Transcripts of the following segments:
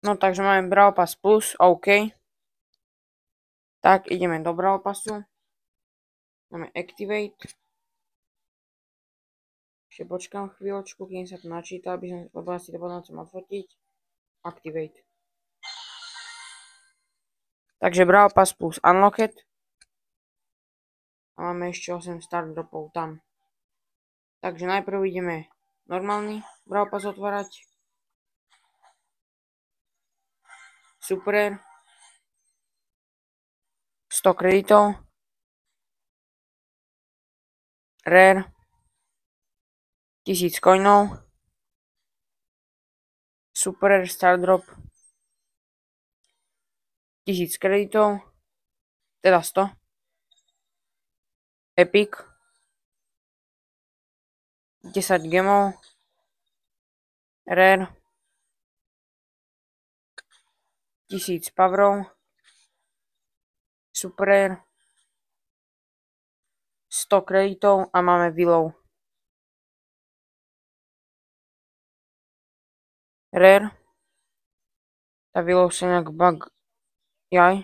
No takže máme Brawl Pass Plus, OK. Tak ideme do Brawl Passu. Máme Activate. Ešte počkám chvíľočku, kým sa to načíta, lebo ja si to potom chcem odfotiť. Activate. Takže Brawl Pass Plus Unlocked. A máme ešte 8 start dropov tam. Takže najprv ideme normálny Brawl Pass otvárať. Super. 100 kreditov. Rare. 1000 coinov. Super Star Drop. 1000 kreditov. Teda 100. Epic. 10 gemov. Rare. 1000 powerov. Super Rare. 100 kreditov a máme Willow. Rare. Tá Willow sa nejak bug. Jaj.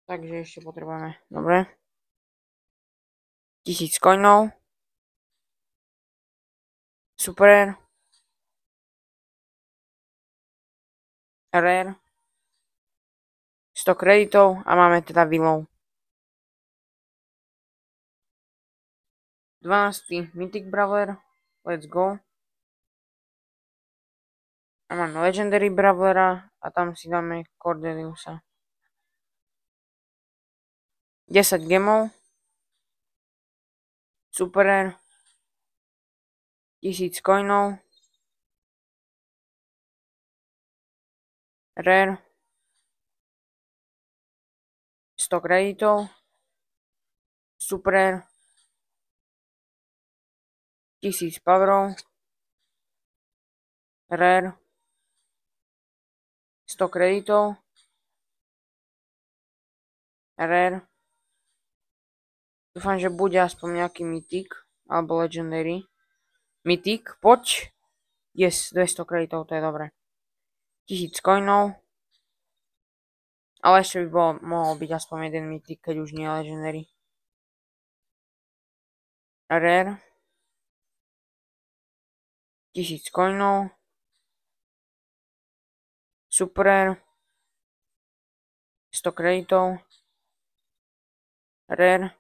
Takže ešte potrebujeme. Dobre. 1000 coinov. Super Rare. 100 kreditov a máme teda Willow. 12. Mythic Brawler. Let's go. A máme Legendary Brawlera a tam si dáme Cordeliusa. 10 gemov. Super Rare. 1000 coinov. Rare. 100 kreditov. Super Rare. 1000 powerov. Rare. 100 kreditov. Rare. Dúfam, že bude aspoň nejaký mythic alebo legendary. Mythic, poď. Yes, 200 kreditov, to je dobré. 1000 coinov. Ale ešte by mohol byť aspoň jeden mythic, keď už nie legendary. Rare. 1000 coinov. Super Rare. 100 kreditov. Rare.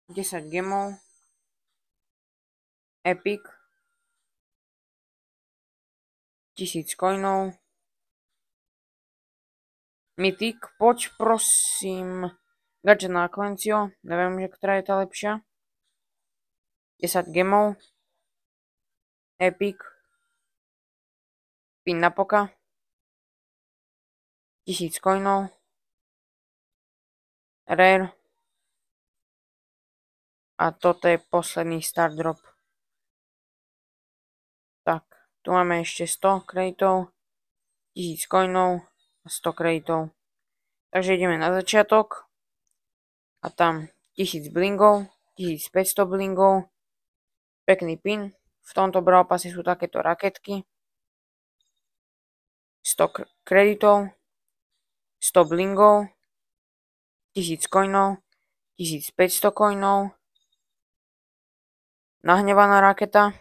10 gemov. Epic. 1000 coinov. Mythic, poď prosím. Gadget na Clencio. Neviem, že ktorá je tá lepšia. 10 gemov. Epic. Pin na poka. 1000 coinov. Rare. A toto je posledný start drop. Tak, tu máme ešte 100 kreditov. 1000 coinov a 100 kreditov. Takže ideme na začiatok. A tam 1000 blingov. 1500 blingov. Pekný pin. V tomto Brawl Passe sú takéto raketky. 100 kreditov, 100 blingov, 1000 coinov, 1500 coinov, nahnevaná raketa,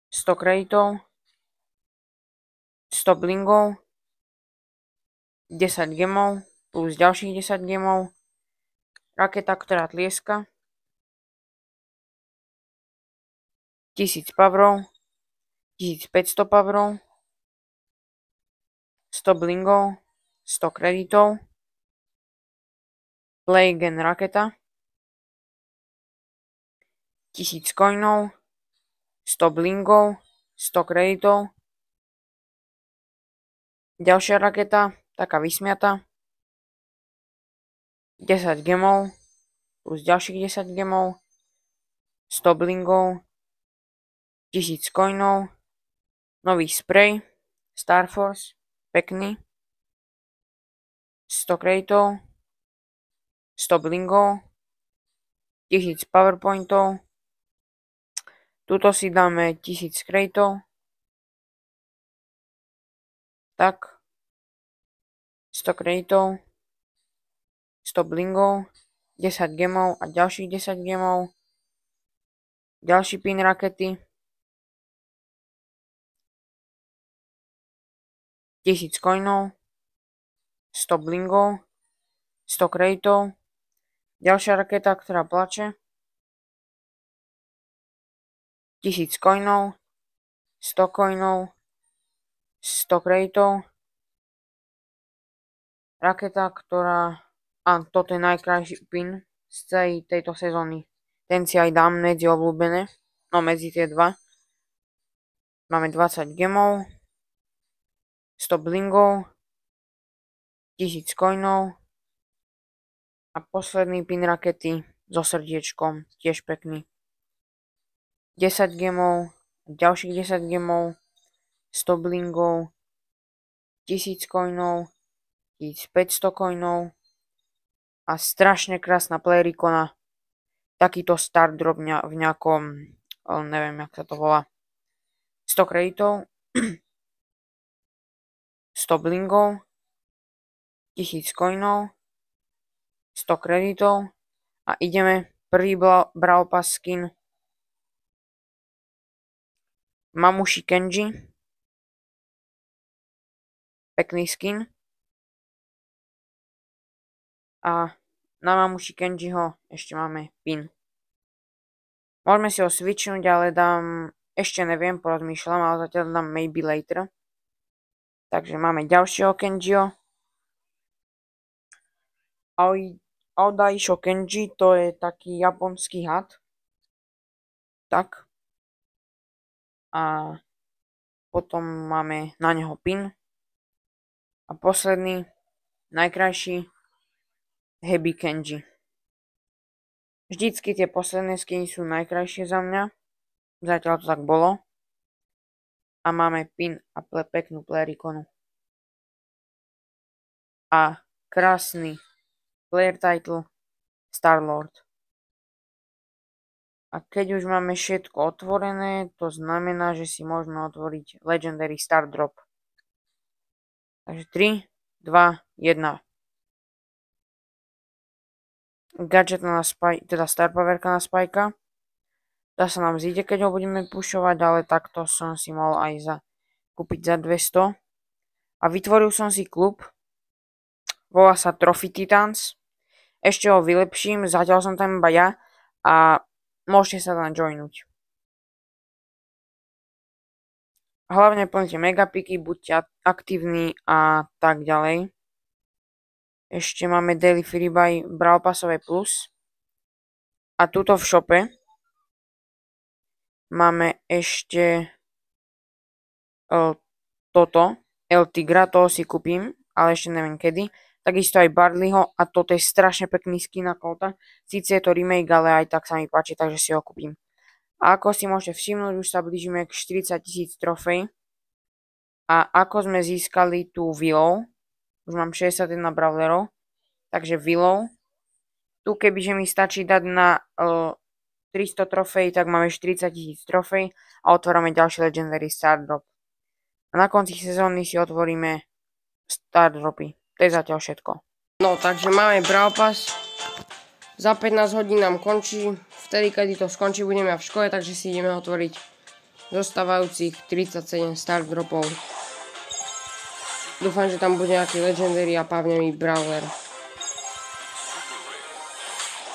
100 kreditov, 100 blingov, 10 gemov, plus ďalších 10 gemov, raketa, ktorá tlieska, 1000 powerov, 1500 powerov, 100 blingov, 100 kreditov, play again raketa, 1000 coinov, 100 blingov, 100 kreditov, ďalšia raketa, taká vysmiata, 10 gemov, plus ďalších 10 gemov, 100 blingov, 1000 coinov, nový spray, Star Force, pekný, 100 kreditov, 100 blingov, 1000 powerpointov, Tuto si dáme 1000 krejtov. Tak. 100 krejtov. 100 blingov. 10 gemov a ďalších 10 gemov. Ďalší pin rakety. 1000 coinov. 100 blingov. 100 krejtov. Ďalšia raketa, ktorá plače. 1000 coinov. 100 coinov. 100 krejtov. Raketa, ktorá... A toto je najkrajší pin z celej tejto sezóny. Ten si aj dám medzi obľúbené. No medzi tie dva. Máme 20 gemov. 100 blingov. 1000 coinov. A posledný pin rakety so srdiečkom. Tiež pekný. 10 gemov. Ďalších 10 gemov. 100 blingov. 1000 coinov. 1500 coinov. A strašne krásna player ikona. Takýto start drop v nejakom, neviem jak sa to volá. 100 kreditov. 100 blingov. 1000 coinov. 100 kreditov. A ideme prvý Brawl Pass skin. Mamushi Kenji. Pekný skin. A na Mamushi Kenjiho ešte máme pin. Môžeme si ho switchnúť, ale dám, ešte neviem, porozmýšľam, ale zatiaľ dám maybe later. Takže máme ďalšieho Kenjiho. Aodaisho Kenji, to je taký japonský had. Tak. A potom máme na neho pin. A posledný, najkrajší, Heavy Kenji. Vždycky tie posledné skiny sú najkrajšie za mňa. Zatiaľ to tak bolo. A máme pin a peknú player ikonu. A krásny player title Star-Lord. A keď už máme všetko otvorené, to znamená, že si môžeme otvoriť Legendary Star Drop. Takže 3, 2, 1. Gadget na teda Star Powerka na Spajka. Tá sa nám zíde, keď ho budeme pušovať, ale takto som si mohol aj kúpiť za 200. A vytvoril som si klub. Volá sa Trophy Titans. Ešte ho vylepším, zatiaľ som tam iba ja. A môžete sa tam joinúť. Hlavne plňte megapiky, buďte aktívni a tak ďalej. Ešte máme Daily Freebuy Brawl Passové plus. A tuto v shope máme ešte toto. El Tigra, toho si kúpim, ale ešte neviem kedy. Takisto aj Barleyho a toto je strašne pekný skin na Colta. Síce je to remake, ale aj tak sa mi páči, takže si ho kúpim. A ako si môžete všimnúť, už sa blížime k 40 000 trofej. A ako sme získali tú Willow, už mám 61 brawlerov, takže Willow. Tu kebyže mi stačí dať na 300 trofej, tak máme 40 000 trofej a otvárame ďalší Legendary Star Drop. A na konci sezóny si otvoríme Star Dropy. To je zatiaľ všetko. No, takže máme Brawl Pass. Za 15 hodín nám končí. Vtedy, kedy to skončí, budeme v škole, takže si ideme otvoriť zostávajúcich 37 Star Dropov. Dúfam, že tam bude nejaký Legendary a pávnevý Brawler.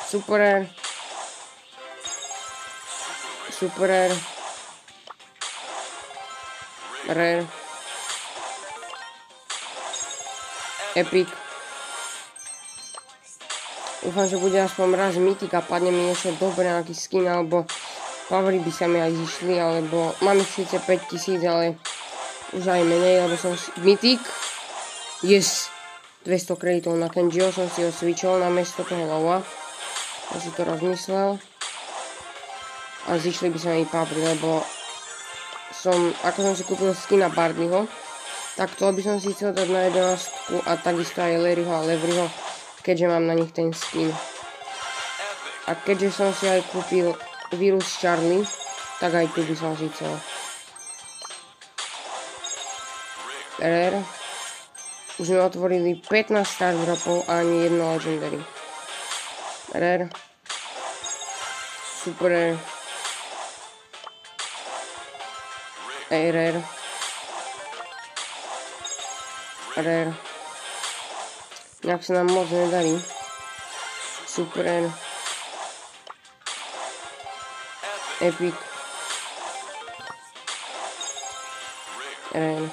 Super Rare. Super Rare. Rare. Epic. Dúfam, že bude aspoň raz Mythic a padne mi niečo dobré, nejaký skin, alebo Powery by sa mi aj zišli, alebo mám ich síce 5000, ale už aj menej, lebo som Mythic. Yes! 200 kreditov na Kenjiho, som si ho switchol na miesto toho Lowa. Ja si to rozmyslel. A zišli by sa mi Powery, lebo ako som si kúpil skina Barleyho, tak to by som si chcel dať na 11 a takisto aj Larryho a Leveryho, keďže mám na nich ten skin. A keďže som si aj kúpil Virus Charlie, Tak aj tu by som si chcel. Rare. Už sme otvorili 15 star dropov a ani jedno legendary. Rare. Super rare. Rare. Rare. Nejak sa nám moc nedarí. Super rare. Epic. Rare.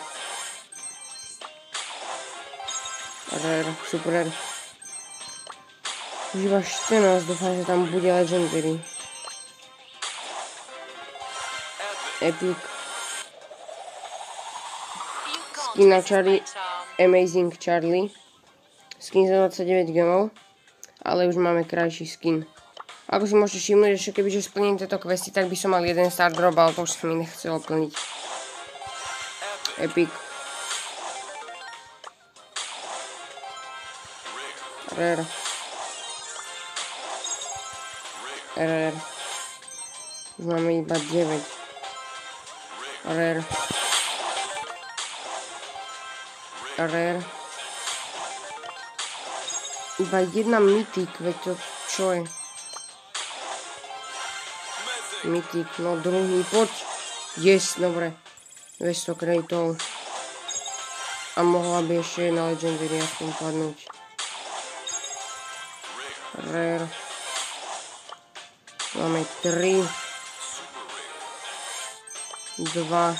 Rare. Super rare. Už iba 14, dúfam, že tam bude legendary. Epic. Skin na Charlie. Amazing Charlie. Skin za 29 gemov. Ale už máme krajší skin. Ako si môžete všimnúť, že kebyže splním tieto questy, tak by som mal jeden star drop, ale to už sa mi nechcelo plniť. Epic. Rare. Rare. Už máme iba 9. Rare. Rare. Iba jedna mythic, veď to čo je? Mythic, no druhý, poď. Yes, dobre. 200 kreitov. A mohla by ešte jedna legendary aspoň padnúť. Rare. Máme 3. 2.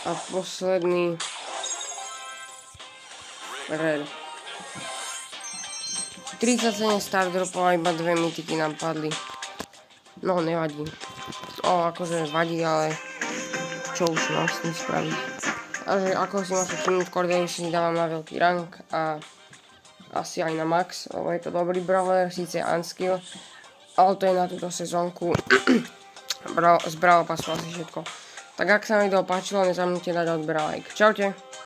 A posledný. Rare. 37 star dropov a iba 2 mythiky nám padli. No, nevadí. Akože vadí, ale čo už mám s tým spraviť. Takže ako si môžete všimnúť, Cordelius si dávam na veľký rank a asi aj na max, lebo je to dobrý brawler, síce unskill, ale to je na túto sezónku. Z Brawl Passu asi všetko. Tak ak sa vám video páčilo, nezabudnite dať odber a like. Čaute.